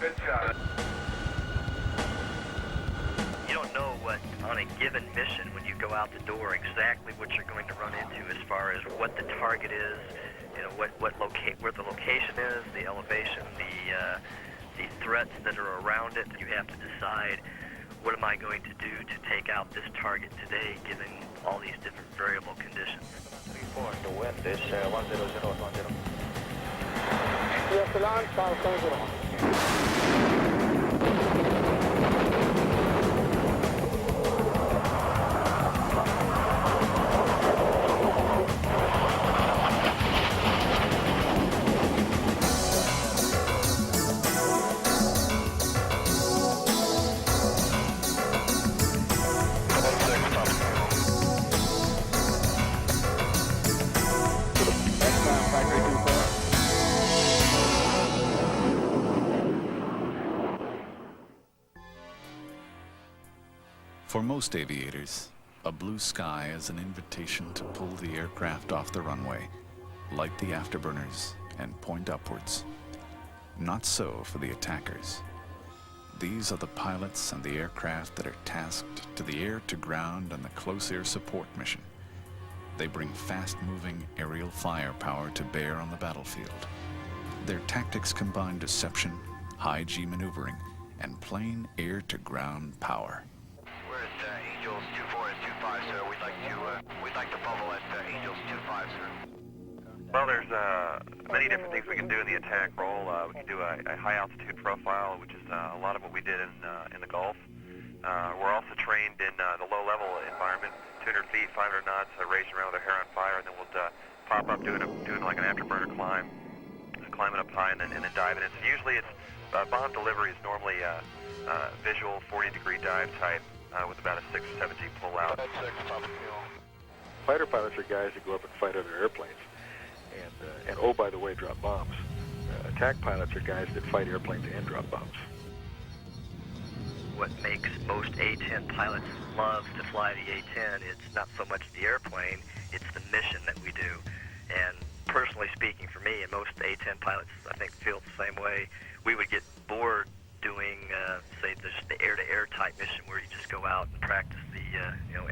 Good job. You don't know what, on a given mission, when you go out the door, exactly what you're going to run into as far as what the target is, you know, where the location is, the elevation, the threats that are around it. You have to decide, what am I going to do to take out this target today, given all these different variable conditions. 3-4, the wind is 100 10. Yes, the launch, 570. For most aviators, a blue sky is an invitation to pull the aircraft off the runway, light the afterburners, and point upwards. Not so for the attackers. These are the pilots and the aircraft that are tasked to the air-to-ground and the close air support mission. They bring fast-moving aerial firepower to bear on the battlefield. Their tactics combine deception, high-G maneuvering, and plain air-to-ground power. We're at Angels 24 and 25, sir. We'd like to bubble at Angels 25, sir. Well, there's many different things we can do in the attack role. We can do a high altitude profile, which is a lot of what we did in the Gulf. We're also trained in the low level environment, 200 feet, 500 knots, racing around with our hair on fire, and then we'll pop up doing like an afterburner climb, climbing up high and then diving in. So usually it's bomb delivery is normally visual 40-degree dive type with about a 6 or 7 G pull out. Fighter pilots are guys that go up and fight other airplanes, and oh, by the way, drop bombs. Attack pilots are guys that fight airplanes and drop bombs. What makes most A-10 pilots love to fly the A-10, it's not so much the airplane, it's the mission that we do. And personally speaking, for me, and most A-10 pilots, I think, feel the same way, we would get bored doing, say, the air-to-air type mission where you just go out and practice the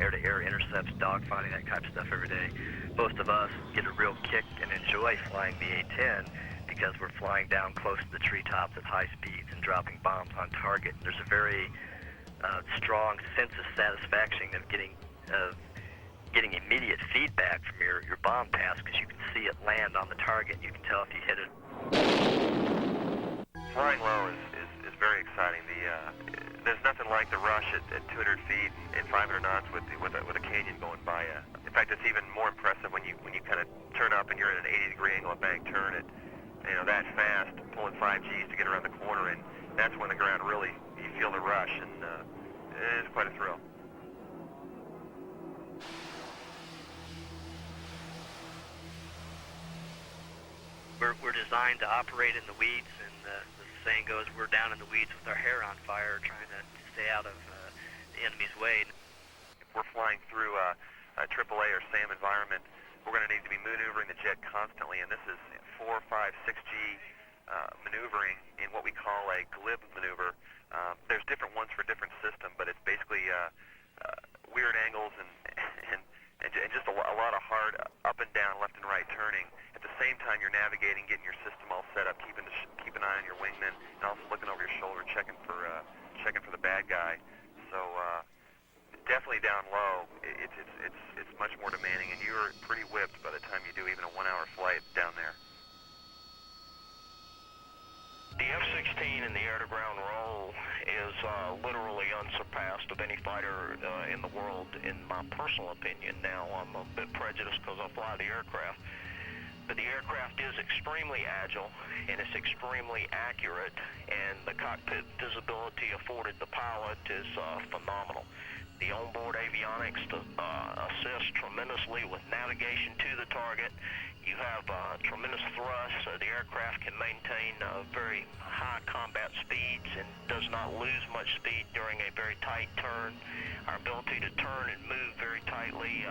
air-to-air intercepts, dogfighting, that type of stuff every day. Most of us get a real kick and enjoy flying the A-10 because we're flying down close to the treetops at high speeds and dropping bombs on target. There's a very strong sense of satisfaction of getting immediate feedback from your bomb pass, because you can see it land on the target. You can tell if you hit it. Flying low is very exciting. There's nothing like the rush at 200 feet and 500 knots with a canyon going by you. In fact, it's even more impressive when you kind of turn up and you're at an 80-degree angle of bank turn at that fast, pulling 5 Gs to get around the corner, and that's when the ground really, you feel the rush, and it is quite a thrill. We're designed to operate in the weeds, and the saying goes, we're down in the weeds with our hair on fire, trying to stay out of the enemy's way. If we're flying through a AAA or SAM environment, we're going to need to be maneuvering the jet constantly, and this is 4, 5, 6 G maneuvering in what we call a glib maneuver. There's different ones for different system, but it's basically weird angles and just a lot of hard up and down, left and right turning. At the same time, you're navigating, getting your system all set up, keep an eye on your wingman, and also looking over your shoulder, checking for the bad guy. So definitely down low, it's much more demanding, and you're pretty whipped by the time you do even a 1-hour flight down there. The F-16 in the air-to-ground role is literally unsurpassed of any fighter in the world, in my personal opinion. Now, I'm a bit prejudiced because I fly the aircraft, but the aircraft is extremely agile, and it's extremely accurate, and the cockpit visibility afforded the pilot is phenomenal. The onboard avionics assist tremendously with navigation to the target. You have tremendous thrust, so the aircraft can maintain very high combat speeds and does not lose much speed during a very tight turn. Our ability to turn and move very tightly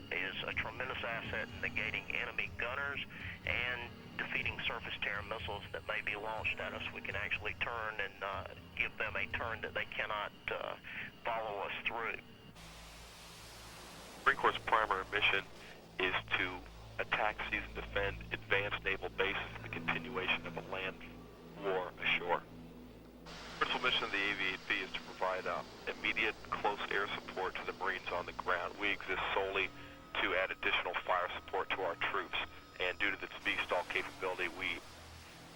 is a tremendous asset in negating enemy gunners and defeating surface-to-air missiles that may be launched at us. We can actually turn and give them a turn that they cannot follow us through. Marine Corps' primary mission is to attack, seize, and defend advanced naval bases in the continuation of a land war ashore. The principal mission of the AV-8B is to provide immediate close air support to the Marines on the ground. We exist solely to add additional fire support to our troops, and due to the V-stall capability, we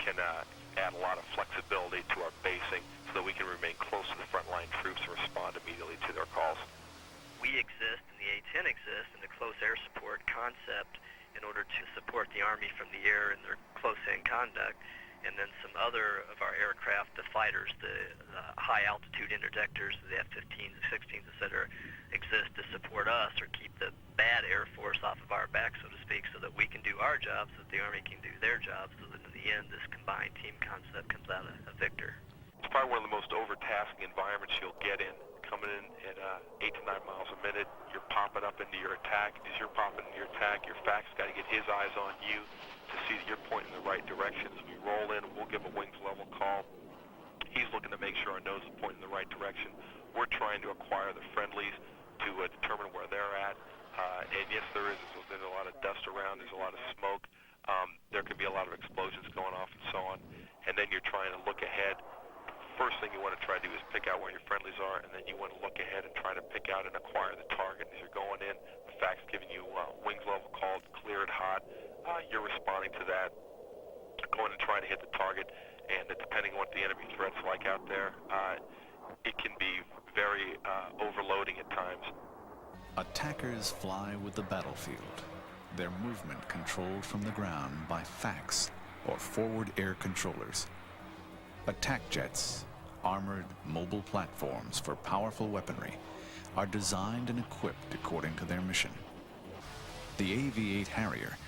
can add a lot of flexibility to our basing so that we can remain close to the frontline troops and respond immediately to their calls. We exist, and the A-10 exists, in the close air support concept in order to support the Army from the air in their close-in conduct, and then some other of our aircraft, the fighters, the high-altitude interdictors, the F-15s, the 16s, etc., exist to support us or keep the bad Air Force off of our back, so to speak, so that we can do our jobs, so that the Army can do their jobs, so that in the end this combined team concept comes out a victor. It's probably one of the most overtasking environments you'll get in. Coming in at 8 to 9 miles a minute, you're popping up into your attack. As you're popping into your attack, your FAC's got to get his eyes on you to see that you're pointing in the right direction. As we roll in, we'll give a wings level call. He's looking to make sure our nose is pointing in the right direction. We're trying to acquire the friendlies to determine where they're at. And yes, there's a lot of dust around. There's a lot of smoke. There could be a lot of explosions going off and so on. And then you're trying to look ahead. First thing you want to try to do is pick out where your friendlies are, and then you want to look ahead and try to pick out and acquire the target. As you're going in, the FAC's giving you wings level called, cleared hot. You're responding to that, going and trying to hit the target, and depending on what the enemy threat's like out there, it can be very overloading at times. Attackers fly with the battlefield, their movement controlled from the ground by FACs, or forward air controllers. Attack jets, armored mobile platforms for powerful weaponry, are designed and equipped according to their mission. The AV-8 Harrier,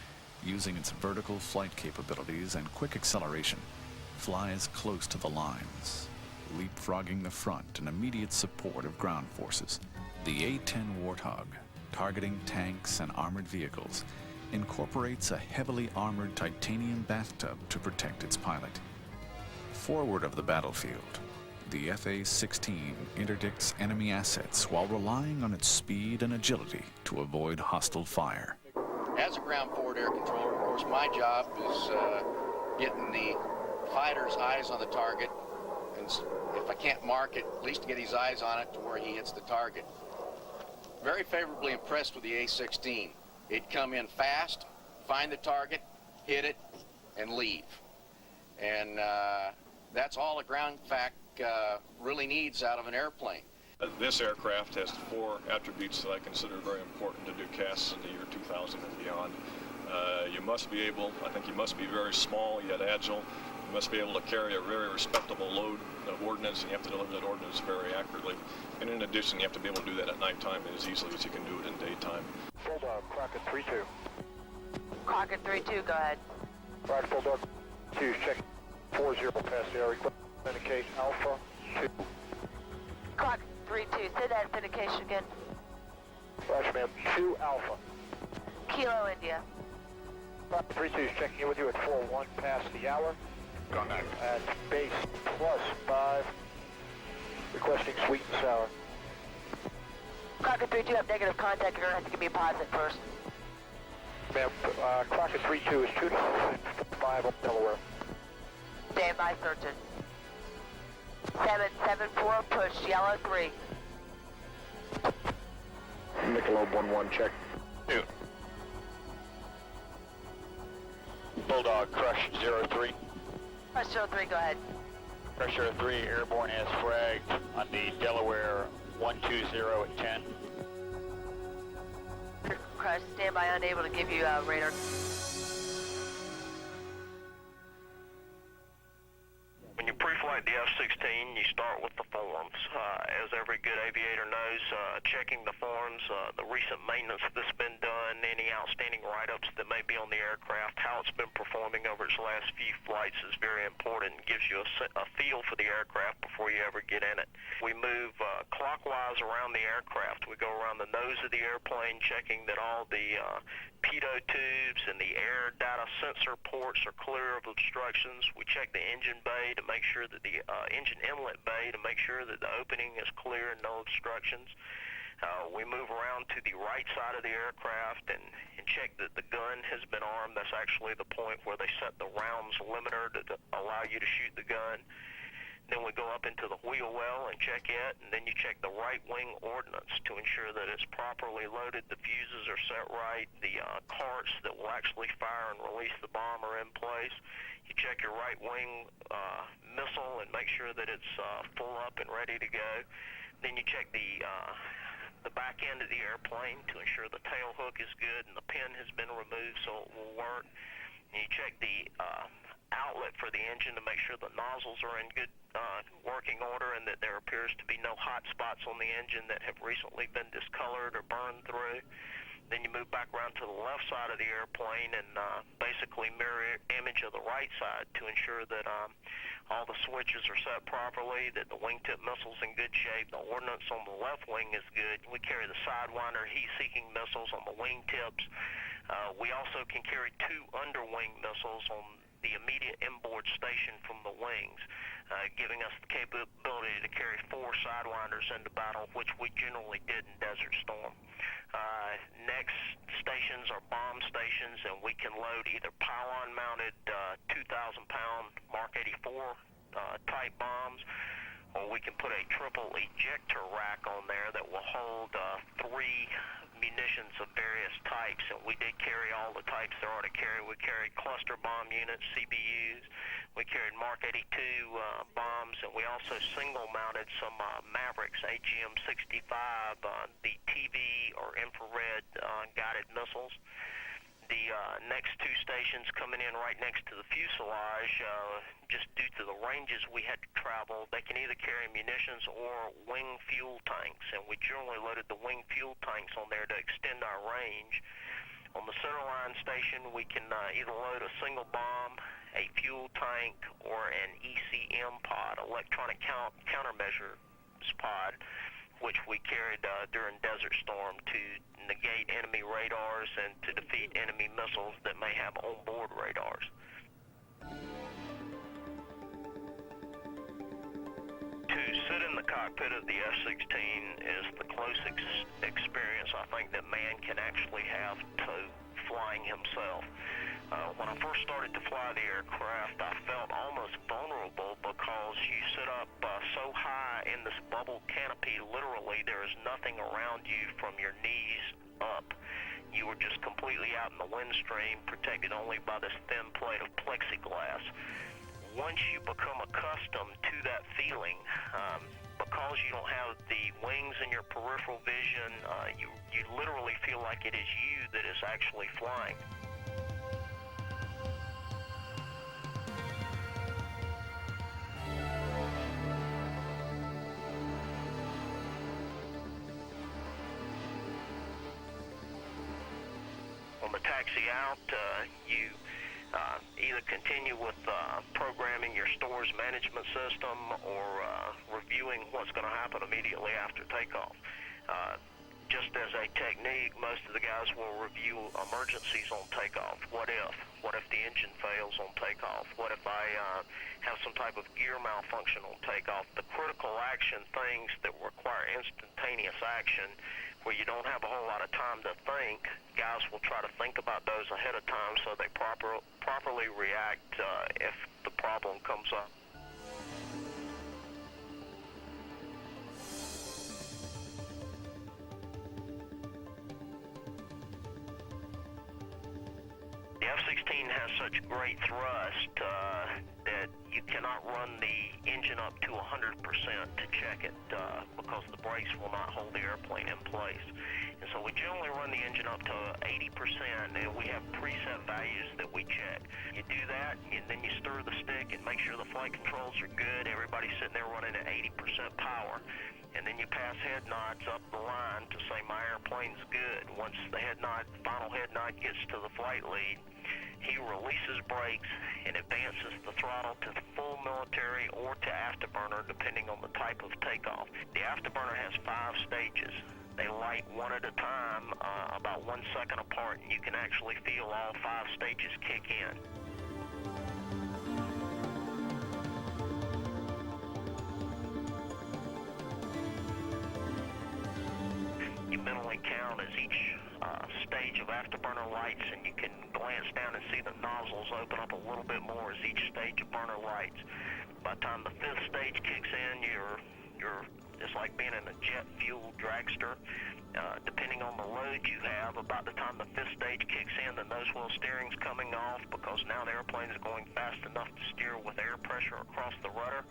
using its vertical flight capabilities and quick acceleration, flies close to the lines, leapfrogging the front in immediate support of ground forces. The A-10 Warthog, targeting tanks and armored vehicles, incorporates a heavily armored titanium bathtub to protect its pilot. Forward of the battlefield, the FA-16 interdicts enemy assets while relying on its speed and agility to avoid hostile fire. As a ground forward air controller, of course, my job is getting the fighter's eyes on the target, and if I can't mark it, at least to get his eyes on it to where he hits the target. Very favorably impressed with the A-16. It'd come in fast, find the target, hit it, and leave. And that's all a ground FAC really needs out of an airplane. This aircraft has 4 attributes that I consider very important to do casts in the year 2000 and beyond. You must be very small yet agile. You must be able to carry a very respectable load of ordnance, and you have to deliver that ordnance very accurately. And in addition, you have to be able to do that at nighttime as easily as you can do it in daytime. Bulldog, Crockett 3-2. Crockett 3-2, go ahead. Roger, Bulldog 2, check 40 past the area. Indicate Alpha 2. Crockett 3-2, say that authentication again. Roger, ma'am. 2 Alpha. Kilo India. Crockett 3-2 is checking in with you at 4-1 past the hour. Contact. At base +5. Requesting sweet and sour. Crockett 3-2, have negative contact. You're going to have to give me a positive first. Ma'am, Crockett 3-2 is 2-5 up Delaware. Stand by, searching. 774, push, yellow 3. Michelob 1-1, check. 2. Bulldog, Crush 03. Push 03, go ahead. Crush 03, airborne has fragged on the Delaware 120 at 10. Crush, stand by, unable to give you radar. When you pre-flight the F-16, you start with the forms. As every good aviator knows, checking the forms, the recent maintenance that's been done, any outstanding write-ups that may be on the aircraft. How it's been performing over its last few flights is very important and gives you a feel for the aircraft before you ever get in it. We move clockwise around the aircraft. We go around the nose of the airplane, checking that all the pitot tubes and the air data sensor ports are clear of obstructions. We check the engine bay to make sure that the engine inlet bay to make sure that the opening is clear and no obstructions. We move around to the right side of the aircraft and check that the gun has been armed. That's actually the point where they set the rounds limiter to allow you to shoot the gun. Then we go up into the wheel well and check it, and then you check the right wing ordnance to ensure that it's properly loaded, the fuses are set right, the carts that will actually fire and release the bomb are in place. You check your right wing missile and make sure that it's full up and ready to go. Then you check the back end of the airplane to ensure the tail hook is good and the pin has been removed so it will work. And you check the outlet for the engine to make sure the nozzles are in good working order and that there appears to be no hot spots on the engine that have recently been discolored or burned through. Then you move back around to the left side of the airplane and basically mirror image of the right side to ensure that all the switches are set properly, that the wingtip missile's in good shape, the ordnance on the left wing is good. We carry the Sidewinder heat-seeking missiles on the wingtips. We also can carry 2 underwing missiles on the immediate inboard station from the wings, giving us the capability to carry 4 Sidewinders into battle, which we generally did in Desert Storm. Next stations are bomb stations, and we can load either pylon-mounted 2,000-pound Mark 84 type bombs, or we can put a triple ejector rack on there that will hold 3 munitions of various types, and we did carry all the types there are to carry. We carried cluster bomb units, CBUs, we carried Mark 82 bombs, and we also single-mounted some Mavericks AGM-65, the TV or infrared guided missiles. The next 2 stations coming in right next to the fuselage, just due to the ranges we had to travel, they can either carry munitions or wing fuel tanks, and we generally loaded the wing fuel tanks on there to extend our range. On the centerline station, we can either load a single bomb, a fuel tank, or an ECM pod, electronic countermeasures pod, which we carried during Desert Storm to negate enemy radars and to defeat enemy missiles that may have onboard radars. To sit in the cockpit of the F-16 is the closest experience I think that man can actually have to flying himself. When I first started to fly the aircraft, I felt almost vulnerable because you sit up so high in this bubble canopy, literally there is nothing around you from your knees up. You were just completely out in the wind stream, protected only by this thin plate of plexiglass. Once you become accustomed to that feeling, because you don't have the wings in your peripheral vision, you literally feel like it is you that is actually flying. On the taxi out, you either continue with programming your stores management system or reviewing what's going to happen immediately after takeoff. Just as a technique, most of the guys will review emergencies on takeoff. What if the engine fails on takeoff? What if I have some type of gear malfunction on takeoff? The critical action things that require instantaneous action, where you don't have a whole lot of time to think, guys will try to think about those ahead of time so they properly react if the problem comes up. The F-16 has such great thrust that you cannot run the engine up to 100% to check it because the brakes will not hold the airplane in place. And so we generally run the engine up to 80%, and we have preset values that we check. You do that, and then you stir the stick and make sure the flight controls are good. Everybody's sitting there running at 80% power. And then you pass head nods up the line to say my airplane's good. Once the final head nod gets to the flight lead, he releases brakes and advances the throttle to full military or to afterburner, depending on the type of takeoff. The afterburner has 5 stages. They light one at a time, about 1 second apart, and you can actually feel all 5 stages kick in. You mentally count as each stage of afterburner lights, and you can glance down and see the nozzles open up a little bit more as each stage of burner lights. By the time the 5th stage kicks in, it's like being in a jet-fueled dragster. Depending on the load you have, about the time the 5th stage kicks in, the nose wheel steering's coming off because now the airplane is going fast enough to steer with air pressure across the rudder.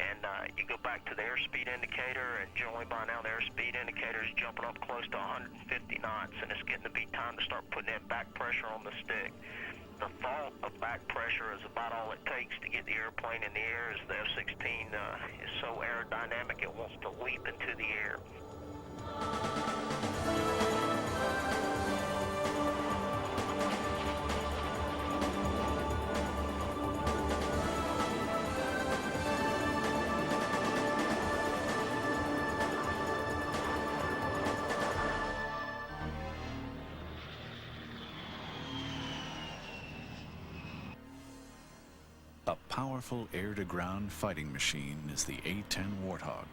And you go back to the airspeed indicator, and generally by now the airspeed indicator is jumping up close to 150 knots, and it's getting to be time to start putting in back pressure on the stick. The thought of back pressure is about all it takes to get the airplane in the air, as the F-16 is so aerodynamic it wants to leap into the air. A powerful air-to-ground fighting machine is the A-10 Warthog.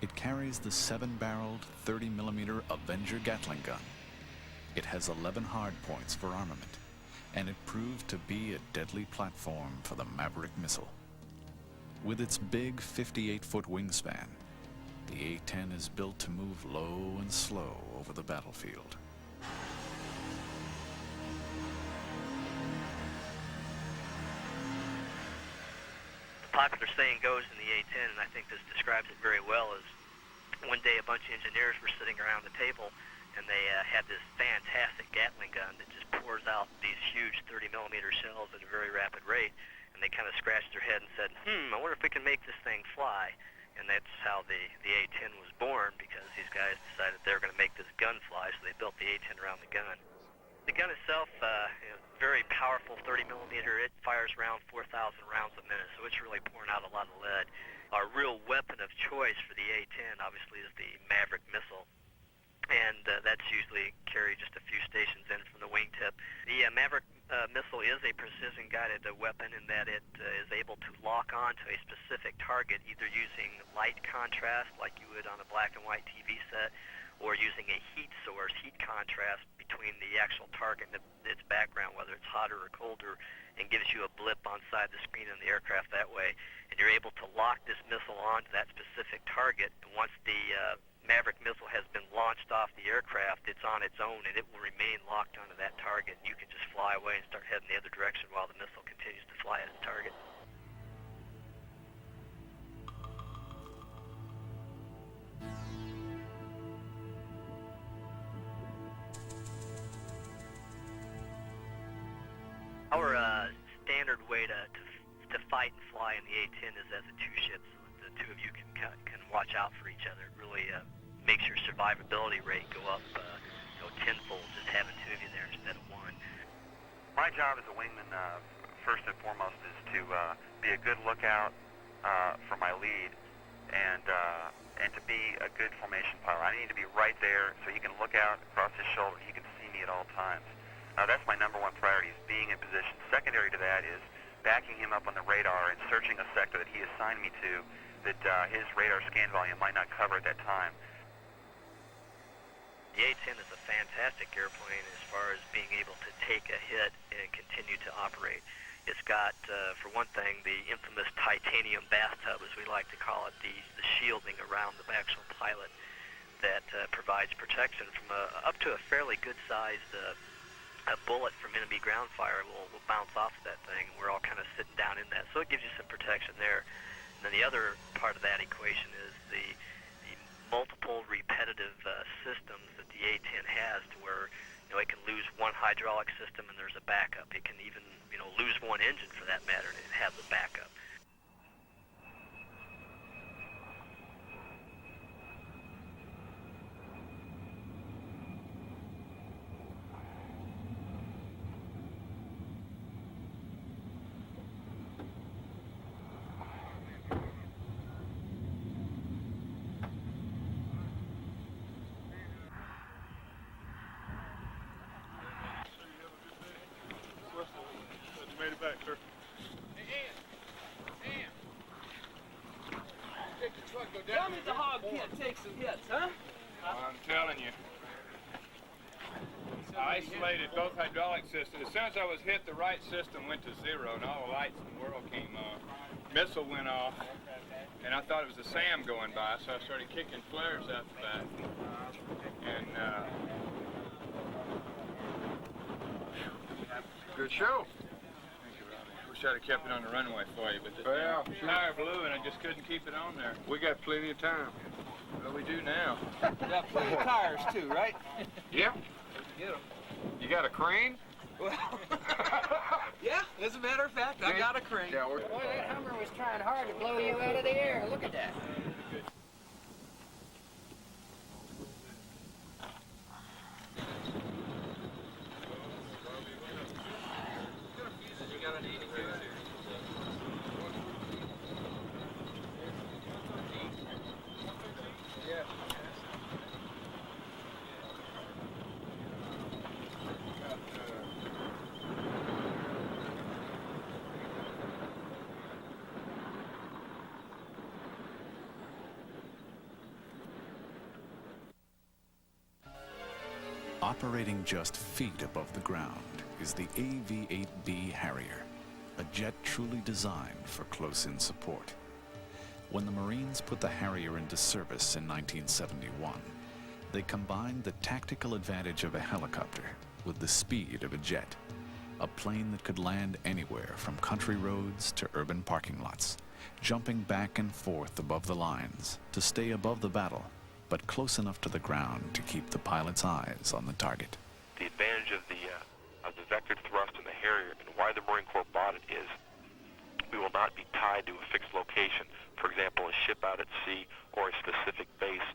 It carries the 7-barreled 30mm Avenger Gatling gun. It has 11 hardpoints for armament, and it proved to be a deadly platform for the Maverick missile. With its big 58-foot wingspan, the A-10 is built to move low and slow over the battlefield. Popular saying goes in the A-10, and I think this describes it very well, is one day a bunch of engineers were sitting around the table, and they had this fantastic Gatling gun that just pours out these huge 30mm shells at a very rapid rate, and they kind of scratched their head and said, I wonder if we can make this thing fly. And that's how the A-10 was born, because these guys decided they were going to make this gun fly, so they built the A-10 around the gun. The gun itself, very powerful 30mm. It fires around 4,000 rounds a minute, so it's really pouring out a lot of lead. Our real weapon of choice for the A-10, obviously, is the Maverick missile, and that's usually carried just a few stations in from the wingtip. The Maverick missile is a precision-guided weapon in that it is able to lock on to a specific target, either using light contrast, like you would on a black and white TV set, or using a heat source, heat contrast between the actual target and its background, whether it's hotter or colder, and gives you a blip on side the screen in the aircraft that way. And you're able to lock this missile onto that specific target, and once the Maverick missile has been launched off the aircraft, it's on its own, and it will remain locked onto that target. You can just fly away and start heading the other direction while the missile continues to fly at its target. Our standard way to fight and fly in the A-10 is as a two-ship, so the two of you can watch out for each other. It really makes your survivability rate go up tenfold, just having two of you there instead of one. My job as a wingman, first and foremost, is to be a good lookout for my lead, and to be a good formation pilot. I need to be right there so he can look out across his shoulder. He can see me at all times. That's my number one priority, is being in position. Secondary to that is backing him up on the radar and searching a sector that he assigned me to that his radar scan volume might not cover at that time. The A-10 is a fantastic airplane as far as being able to take a hit and continue to operate. It's got, for one thing, the infamous titanium bathtub, as we like to call it, the shielding around the actual pilot that provides protection from up to a fairly good-sized a bullet from enemy ground fire will bounce off of that thing, and we're all kind of sitting down in that. So it gives you some protection there. And then the other part of that equation is the multiple repetitive systems that the A-10 has, to where it can lose one hydraulic system and there's a backup. It can even lose one engine for that matter and it has a backup. Made it back, sir. Tell me the hog can't take some hits, huh? I'm telling you. I isolated both hydraulic systems. As soon as I was hit, the right system went to zero and all the lights in the world came on. Missile went off, and I thought it was a SAM going by, so I started kicking flares out the back. And, Good show. wish I'd have kept it on the runway for you, but the tire blew and I just couldn't keep it on there. We got plenty of time. Well, we do now. You got plenty of tires too, right? Yep. Get 'em. You got a crane? Well, yeah, as a matter of fact, I got a crane. Yeah, Boy, that Hummer was trying hard to blow you out of the air. Look at that. Operating just feet above the ground is the AV-8B Harrier, a jet truly designed for close-in support. When the Marines put the Harrier into service in 1971, they combined the tactical advantage of a helicopter with the speed of a jet, a plane that could land anywhere from country roads to urban parking lots, jumping back and forth above the lines to stay above the battle, but close enough to the ground to keep the pilot's eyes on the target. The advantage of the vectored thrust in the Harrier and why the Marine Corps bought it is we will not be tied to a fixed location. For example, a ship out at sea or a specific base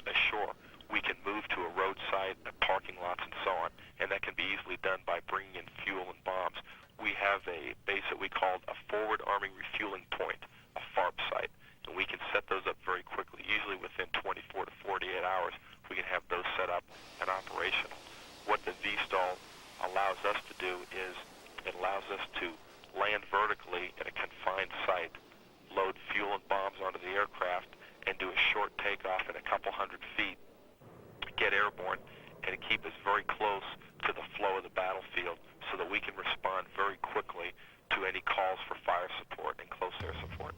ashore. We can move to a roadside, parking lots, and so on, and that can be easily done by bringing in fuel and bombs. We have a base that we call a forward arming refueling point, a FARP site, and we can set those up very quickly. Usually within 24 to 48 hours, we can have those set up and operational. What the VSTOL allows us to do is it allows us to land vertically at a confined site, load fuel and bombs onto the aircraft, and do a short takeoff at a couple hundred feet, get airborne, and keep us very close to the flow of the battlefield so that we can respond very quickly to any calls for fire support and close air support.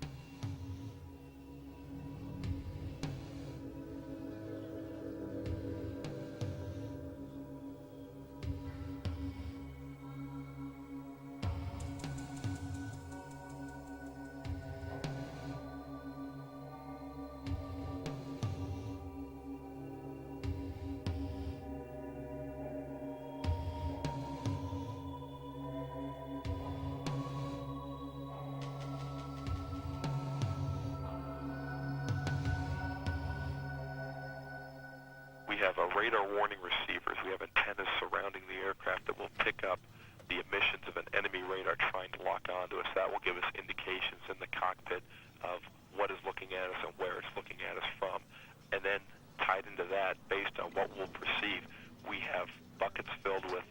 We have radar warning receivers. We have antennas surrounding the aircraft that will pick up the emissions of an enemy radar trying to lock onto us. That will give us indications in the cockpit of what is looking at us and where it's looking at us from. And then tied into that, based on what we'll perceive, we have buckets filled with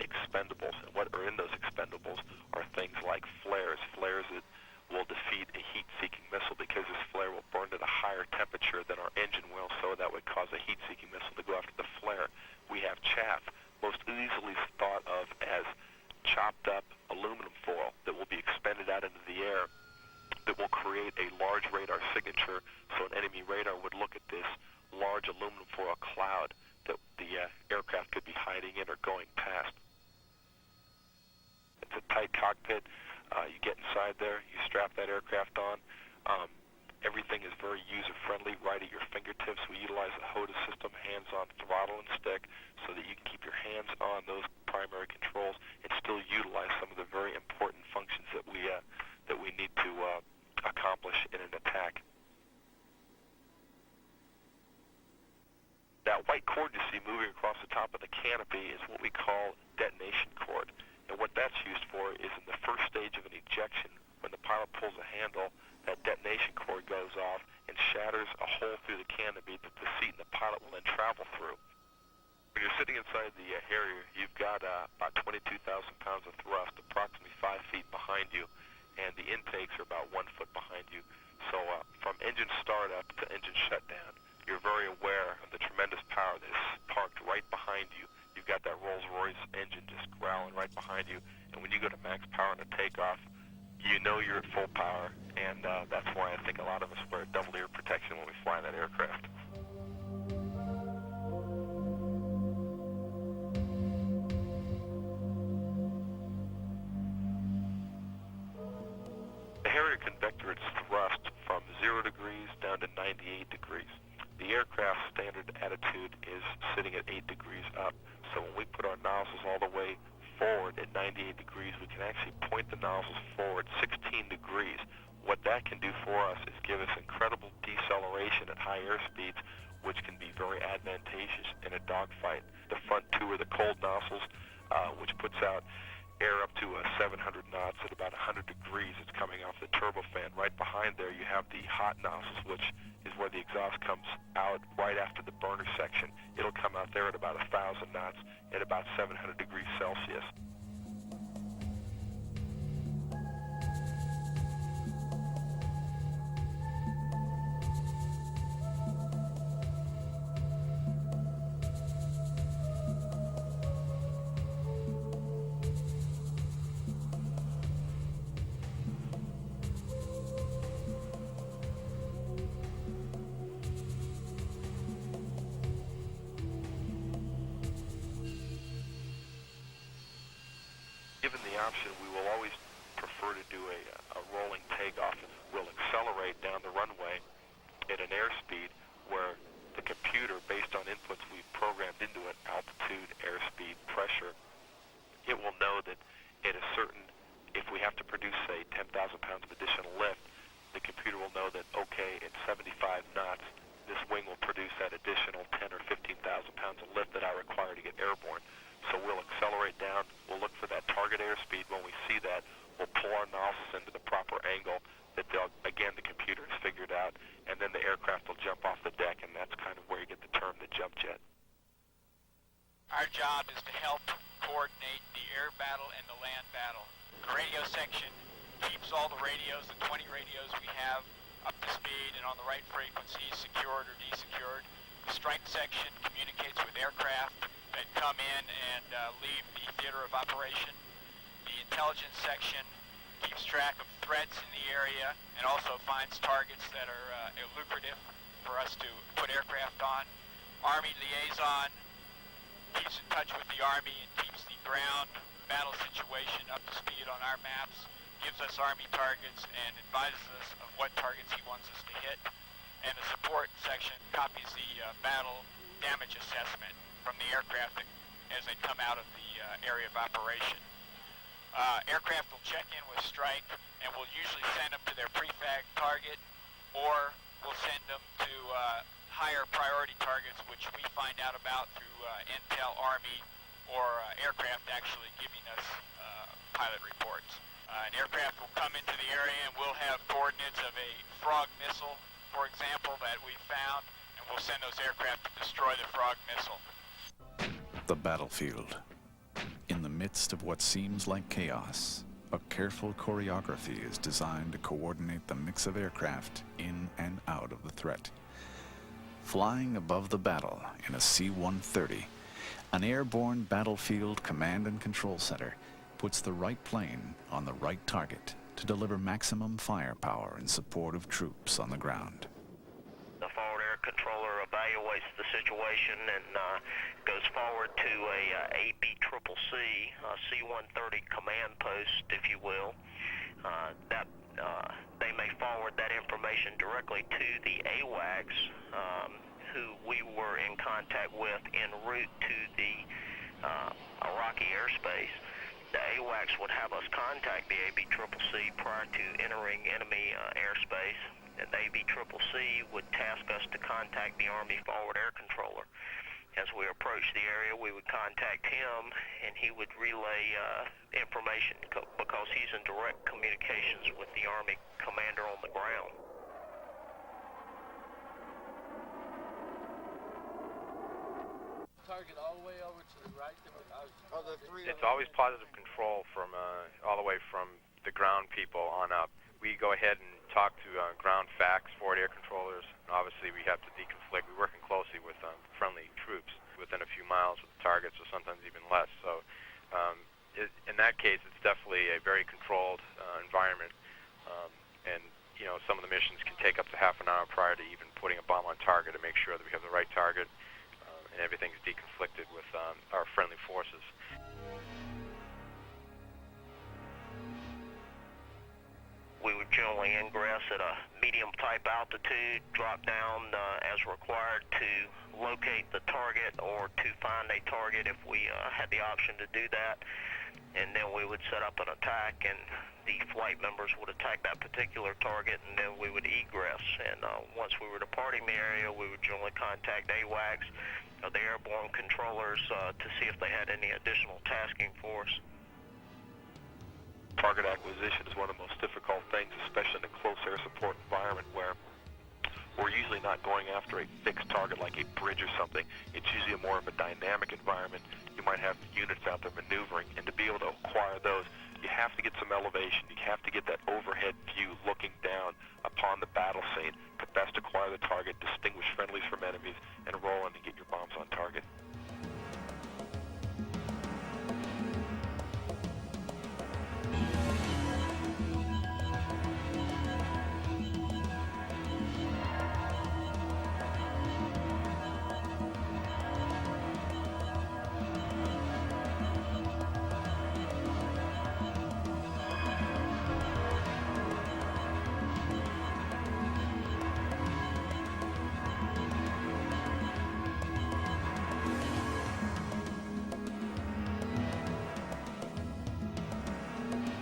expendables. And what are in those expendables are things like flares. Flares that will defeat a heat-seeking missile because this flare will burn at a higher temperature than our engine will, so that would cause a heat-seeking missile to go after the flare. We have chaff, most easily thought of as chopped up aluminum foil that will be expended out into the air that will create a large radar signature, so an enemy radar would look at this large aluminum foil cloud that the aircraft could be hiding in or going past. It's a tight cockpit. You get inside there, you strap that aircraft on. Everything is very user-friendly, right at your fingertips. We utilize the HODA system, hands-on throttle and stick, so that you can keep your hands on those primary controls and still utilize some of the very important functions that we need to accomplish in an attack. That white cord you see moving across the top of the canopy is what we call detonation cord. And what that's used for is in the first stage of an ejection, when the pilot pulls a handle, that detonation cord goes off and shatters a hole through the canopy that the seat and the pilot will then travel through. When you're sitting inside the Harrier, you've got about 22,000 pounds of thrust, approximately 5 feet behind you, and the intakes are about 1 foot behind you. So from engine startup to engine shutdown, you're very aware of the tremendous power that is parked right behind you. You've got that Rolls-Royce engine just growling right behind you, and when you go to max power in a takeoff, you know you're at full power, and that's why I think a lot of us wear double ear protection when we fly that aircraft. The Harrier can vector its thrust from 0 degrees down to 98 degrees. The aircraft's standard attitude is sitting at 8 degrees up, so when we put our nozzles all the way forward at 98 degrees, we can actually point the nozzles forward 16 degrees. What that can do for us is give us incredible deceleration at high airspeeds, which can be very advantageous in a dogfight. The front two are the cold nozzles, which puts out air up to 700 knots at about 100 degrees. It's coming off the turbofan. Right behind there, you have the hot nozzles, which is where the exhaust comes out right after the burner section. It'll come out there at about 1,000 knots at about 700 degrees Celsius. Given the option, we will always prefer to do a rolling takeoff. We'll accelerate down the runway at an airspeed where the computer, based on inputs we've programmed into it, altitude, airspeed, pressure, it will know that at a certain, if we have to produce, say, 10,000 pounds of additional lift, the computer will know that, okay, at 75 knots, this wing will produce that additional 10 or 15,000 pounds of lift that I require to get airborne. So we'll accelerate down, we'll look for that target airspeed. When we see that, we'll pull our nozzles into the proper angle that, again, the computer has figured out, and then the aircraft will jump off the deck, and that's kind of where you get the term the jump jet. Our job is to help coordinate the air battle and the land battle. The radio section keeps all the radios, the 20 radios we have, up to speed and on the right frequencies, secured or desecured. The strike section communicates with aircraft that come in and leave the theater of operation. The intelligence section keeps track of threats in the area and also finds targets that are lucrative for us to put aircraft on. Army liaison keeps in touch with the Army and keeps the ground battle situation up to speed on our maps, gives us Army targets and advises us of what targets he wants us to hit. And the support section copies the battle damage assessment from the aircraft as they come out of the area of operation. Aircraft will check in with strike and we'll usually send them to their prefab target, or we'll send them to higher priority targets, which we find out about through Intel, Army, or aircraft actually giving us pilot reports. An aircraft will come into the area and we'll have coordinates of a Frog missile, for example, that we found, and we'll send those aircraft to destroy the Frog missile. The battlefield. In the midst of what seems like chaos, a careful choreography is designed to coordinate the mix of aircraft in and out of the threat. Flying above the battle in a C-130, an airborne battlefield command and control center puts the right plane on the right target to deliver maximum firepower in support of troops on the ground. The forward air controller evaluates the situation and goes forward to a ABCCC, C-130 command post, if you will. They may forward that information directly to the AWACS, who we were in contact with en route to the Iraqi airspace. The AWACS would have us contact the ABCCC prior to entering enemy airspace, and the ABCCC would task us to contact the Army Forward Air Controller. As we approached the area, we would contact him, and he would relay information because he's in direct communications with the Army commander on the ground. Target all the way over to the right. It's always positive control from all the way from the ground people on up. We go ahead and talk to ground FACs, forward air controllers, and obviously we have to deconflict. We're working closely with friendly troops within a few miles of the targets, or sometimes even less. So in that case, it's definitely a very controlled environment. And you know, some of the missions can take up to half an hour prior to even putting a bomb on target to make sure that we have the right target and everything's deconflicted with our friendly forces. We would generally ingress at a medium type altitude, drop down as required to locate the target or to find a target if we had the option to do that. And then we would set up an attack, and the flight members would attack that particular target, and then we would egress. And once we were departing the area, we would generally contact AWACS, the airborne controllers, to see if they had any additional tasking for us. Target acquisition is one of the most difficult things, especially in a close air support environment where we're usually not going after a fixed target like a bridge or something. It's usually more of a dynamic environment. You might have units out there maneuvering, and to be able to acquire those, you have to get some elevation. You have to get that overhead view looking down upon the battle scene to best acquire the target, distinguish friendlies from enemies, and roll in and get your bombs on target.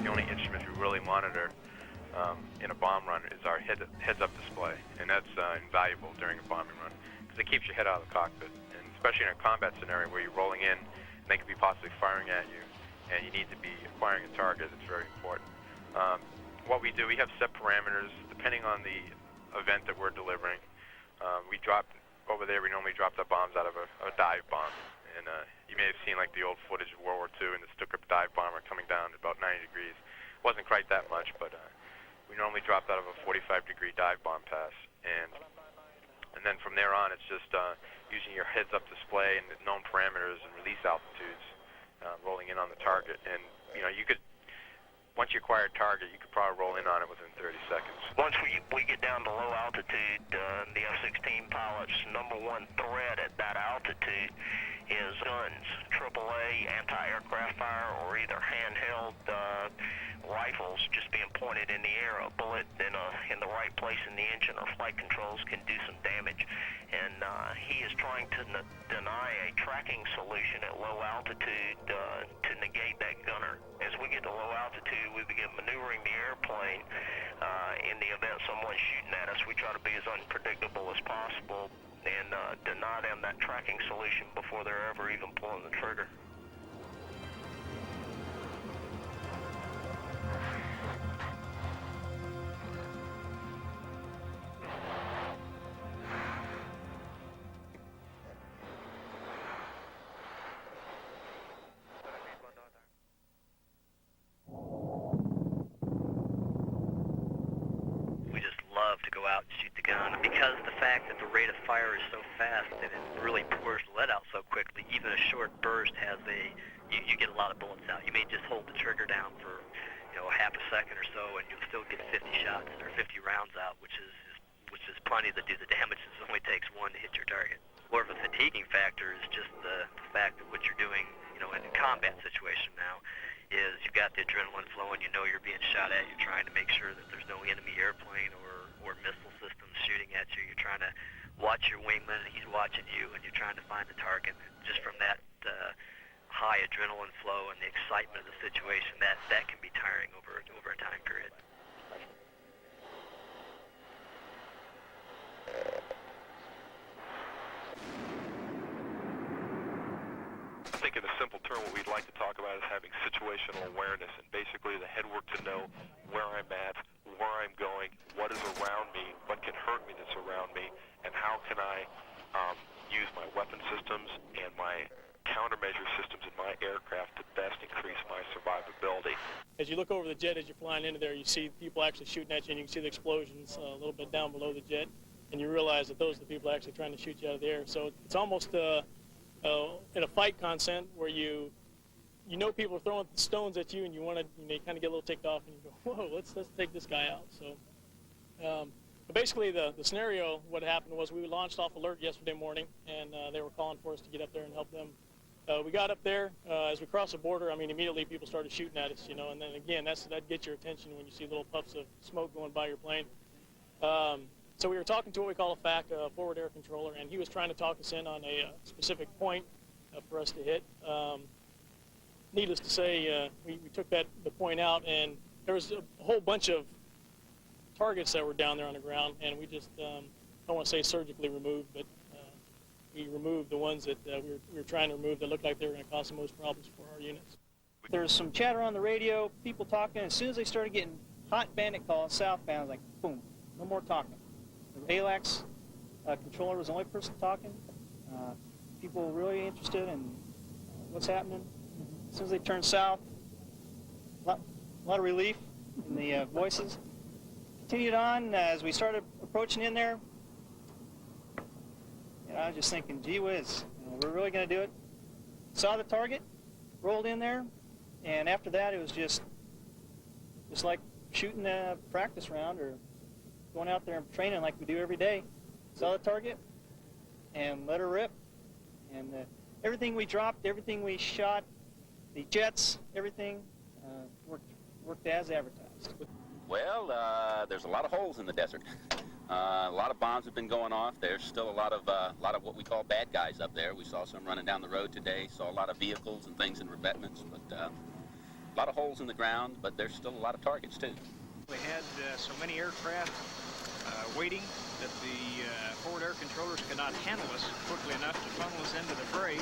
The only instrument we really monitor in a bomb run is our heads-up display, and that's invaluable during a bombing run because it keeps your head out of the cockpit, and especially in a combat scenario where you're rolling in and they could be possibly firing at you, and you need to be acquiring a target. It's very important. What we do, we have set parameters depending on the event that we're delivering. We drop over there. We normally drop the bombs out of a dive bomb. And you may have seen like the old footage of World War II and the Stuka dive bomber coming down at about 90 degrees. Wasn't quite that much, but we normally dropped out of a 45-degree dive bomb pass. And then from there on, it's just using your heads-up display and the known parameters and release altitudes, rolling in on the target. And you know, you could, once you acquire a target, you could probably roll in on it within 30 seconds. Once we get down to low altitude, the F-16 pilots' number one threat at that altitude is guns, AAA anti-aircraft fire, or either handheld rifles just being pointed in the air. A bullet in the right place in the engine or flight controls can do some damage. And he is trying to deny a tracking solution at low altitude to negate that gunner. As we get to low altitude, we begin maneuvering the airplane. In the event someone's shooting at us, we try to be as unpredictable as possible and deny them that tracking solution before they're ever even pulling the trigger. Love to go out and shoot the gun, and because of the fact that the rate of fire is so fast and it really pours lead out so quickly, even a short burst has you get a lot of bullets out. You may just hold the trigger down for a half a second or so, and you'll still get 50 shots or 50 rounds out, which is plenty to do the damage. It only takes one to hit your target. more of a fatiguing factor is just the fact that what you're doing, in a combat situation now, is you've got the adrenaline flowing, you're being shot at, you're trying to make sure that there's no enemy airplane or missile systems shooting at you, you're trying to watch your wingman, and he's watching you, and you're trying to find the target. Just from that high adrenaline flow and the excitement of the situation, that can be tiring over a time period. I think in a simple term, what we'd like to talk about is having situational awareness, and basically the head work to know where I'm at, where I'm going, what is around me, what can hurt me that's around me, and how can I use my weapon systems and my countermeasure systems in my aircraft to best increase my survivability. As you look over the jet as you're flying into there, you see people actually shooting at you, and you can see the explosions a little bit down below the jet, and you realize that those are the people actually trying to shoot you out of the air. So it's almost in a fight consent where you people are throwing stones at you, and you kind of get a little ticked off, and you go, whoa, let's take this guy out. So but basically the scenario, what happened was we launched off alert yesterday morning, and they were calling for us to get up there and help them. We got up there, as we crossed the border, immediately people started shooting at us, and then again, that gets your attention when you see little puffs of smoke going by your plane. So we were talking to what we call a FAC, forward air controller, and he was trying to talk us in on a specific point for us to hit. Needless to say, we took the point out, and there was a whole bunch of targets that were down there on the ground, and we just, I don't want to say surgically removed, but we removed the ones that we were trying to remove that looked like they were going to cause the most problems for our units. There was some chatter on the radio, people talking. As soon as they started getting hot bandit calls southbound, I was like, boom, no more talking. The ALAX controller was the only person talking. People were really interested in what's happening. As soon as they turned south, a lot of relief in the voices. Continued on as we started approaching in there. I was just thinking, gee whiz, we're really going to do it. Saw the target, rolled in there, and after that it was just like shooting a practice round or going out there and training like we do every day. Saw the target and let her rip. And everything we dropped, everything we shot, the jets, everything worked as advertised. Well, there's a lot of holes in the desert. A lot of bombs have been going off. There's still a lot of what we call bad guys up there. We saw some running down the road today. Saw a lot of vehicles and things in revetments, but a lot of holes in the ground. But there's still a lot of targets too. We had so many aircraft waiting that the forward air controllers could not handle us quickly enough to funnel us into the fray.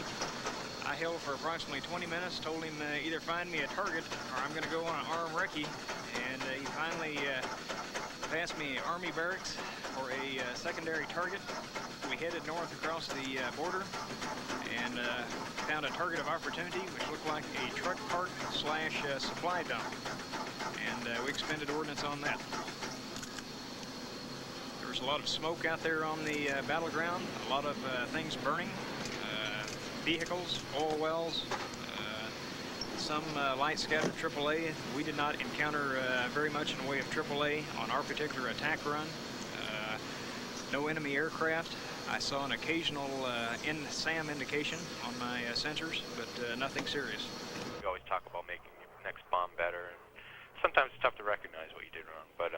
I held for approximately 20 minutes, told him either find me a target or I'm going to go on an armed recce, and he finally passed me Army barracks for a secondary target. We headed north across the border and found a target of opportunity which looked like a truck park / supply dump, and we expended ordnance on that. There was a lot of smoke out there on the battleground, a lot of things burning, vehicles, oil wells, some light scattered AAA. We did not encounter very much in the way of AAA on our particular attack run. No enemy aircraft. I saw an occasional SAM indication on my sensors, but nothing serious. We always talk about making your next bomb better, and sometimes it's tough to recognize what you did wrong, but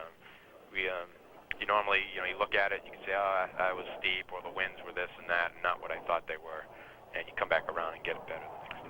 you normally, you look at it, you can say, oh, I was steep, or the winds were this and that, and not what I thought they were, and you come back around and get it better the next time.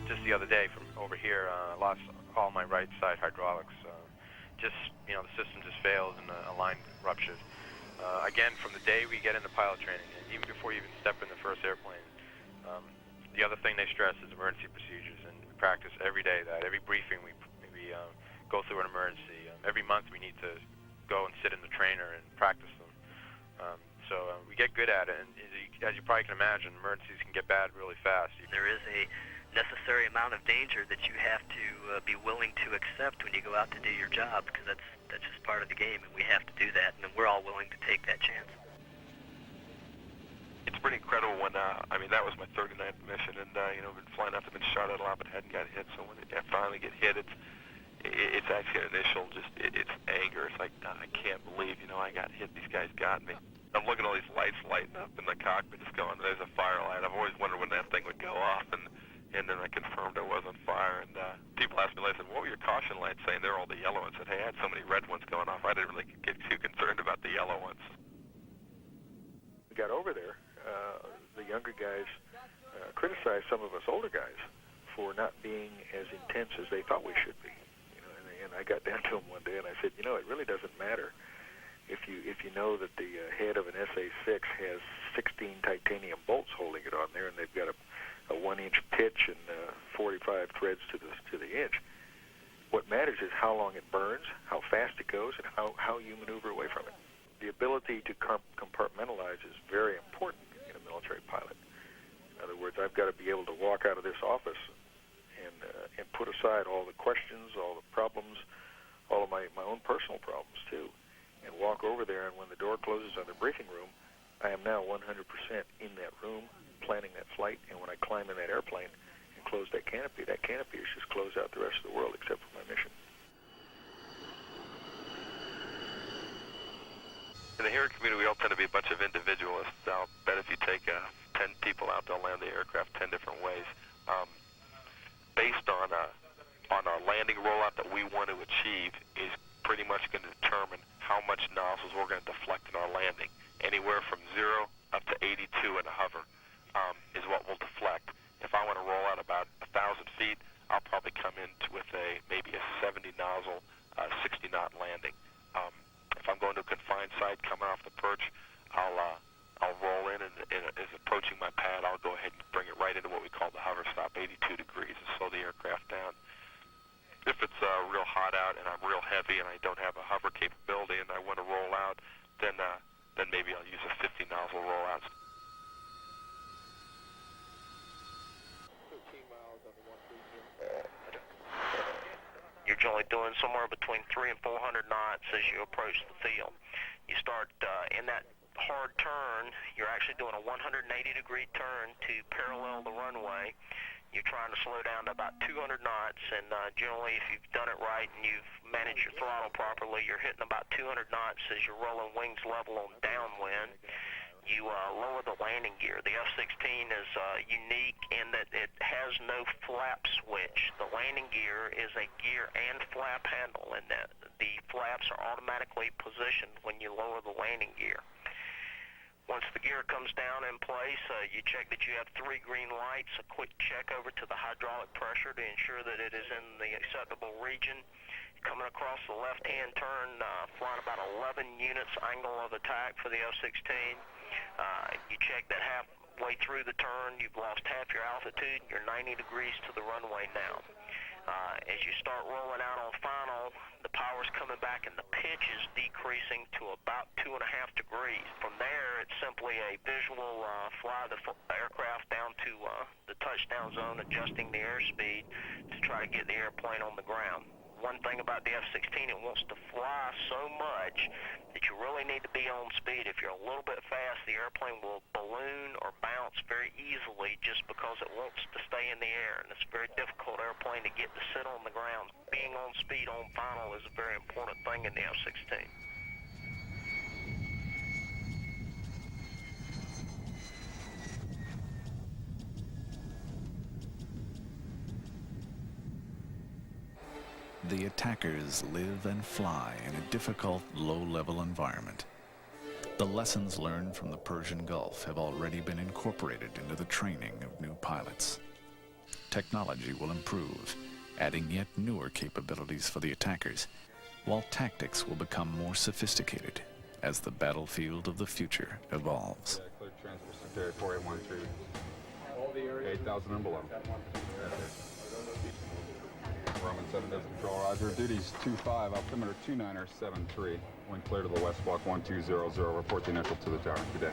Just the other day from over here, I lost all my right side hydraulics. The system just failed and a line ruptured. Again, from the day we get into pilot training, and even before you even step in the first airplane, the other thing they stress is emergency procedures, and we practice every day that. Every briefing we go through an emergency. Every month we need to go and sit in the trainer and practice them. So we get good at it, and as you probably can imagine, emergencies can get bad really fast. There is a necessary amount of danger that you have to be willing to accept when you go out to do your job, because that's just part of the game, and we have to do that, and we're all willing to take that chance. It's pretty incredible when, I mean, that was my 39th mission, and, you know, been flying after, been shot at a lot, but hadn't got hit, so when I finally get hit, it's actually an initial, it's anger. It's like, I can't believe, you know, I got hit, these guys got me. I'm looking at all these lights lighting up in the cockpit, just going, there's a fire light. I've always wondered when that thing would go off, and then I confirmed it was on fire, and people asked me later, what were your caution lights saying? They're all the yellow ones. I said, hey, I had so many red ones going off, I didn't really get too concerned about the yellow ones. We got over there, the younger guys criticized some of us older guys for not being as intense as they thought we should be. You know, and I got down to them one day and I said, you know, it really doesn't matter if you know that the head of an SA-6 has 16 titanium bolts holding it on there, and they've got a 1-inch pitch and 45 threads to the inch. What matters is how long it burns, how fast it goes, and how you maneuver away from it. The ability to compartmentalize is very important in a military pilot. In other words, I've got to be able to walk out of this office and put aside all the questions, all the problems, all of my own personal problems too, and walk over there, and when the door closes on the briefing room, I am now 100% in that room, planning that flight, and when I climb in that airplane and close that canopy is just close out the rest of the world except for my mission. In the hero community, we all tend to be a bunch of individualists. I'll bet if you take 10 people out, they'll land the aircraft 10 different ways. Based on our landing rollout that we want to achieve is pretty much going to determine how much nozzles we're going to deflect in our landing. Anywhere from 0 up to 82 in a hover is what we'll deflect. If I want to roll out about 1,000 feet, I'll probably come in with maybe a 70 nozzle, 60 knot landing. If I'm going to a confined site coming off the perch, I'll roll in, and as approaching my pad, I'll go ahead and bring it right into what we call the hover stop, 82 degrees, and slow the aircraft down. If it's real hot out and I'm real heavy and I don't have a hover capability and I want to roll out, then maybe I'll use a 50 nozzle rollout. You're generally doing somewhere between 300 and 400 knots as you approach the field. You start in that hard turn, you're actually doing a 180-degree turn to parallel the runway. You're trying to slow down to about 200 knots, and generally if you've done it right and you've managed your throttle properly, you're hitting about 200 knots as you're rolling wings level on downwind. You lower the landing gear. The F-16 is unique in that it has no flap switch. The landing gear is a gear and flap handle, and that the flaps are automatically positioned when you lower the landing gear. Once the gear comes down in place, you check that you have 3 green lights, a quick check over to the hydraulic pressure to ensure that it is in the acceptable region. Coming across the left-hand turn, flying about 11 units angle of attack for the F-16. You check that halfway through the turn, you've lost half your altitude, you're 90 degrees to the runway now. As you start rolling out on final, the power's coming back and the pitch is decreasing to about 2.5 degrees. From there, it's simply a visual fly the aircraft down to the touchdown zone, adjusting the airspeed to try to get the airplane on the ground. One thing about the F-16, it wants to fly so much that you really need to be on speed. If you're a little bit fast, the airplane will balloon or bounce very easily just because it wants to stay in the air, and it's a very difficult airplane to get to sit on the ground. Being on speed on final is a very important thing in the F-16. The attackers live and fly in a difficult, low-level environment. The lessons learned from the Persian Gulf have already been incorporated into the training of new pilots. Technology will improve, adding yet newer capabilities for the attackers, while tactics will become more sophisticated as the battlefield of the future evolves. Clear transfer secretary 4813. 8,000 and below. Roman 7 does control, roger. Duties 25, altimeter 29er 73. Wind clear to the west block 1200. Report the initial to the tower. Good day.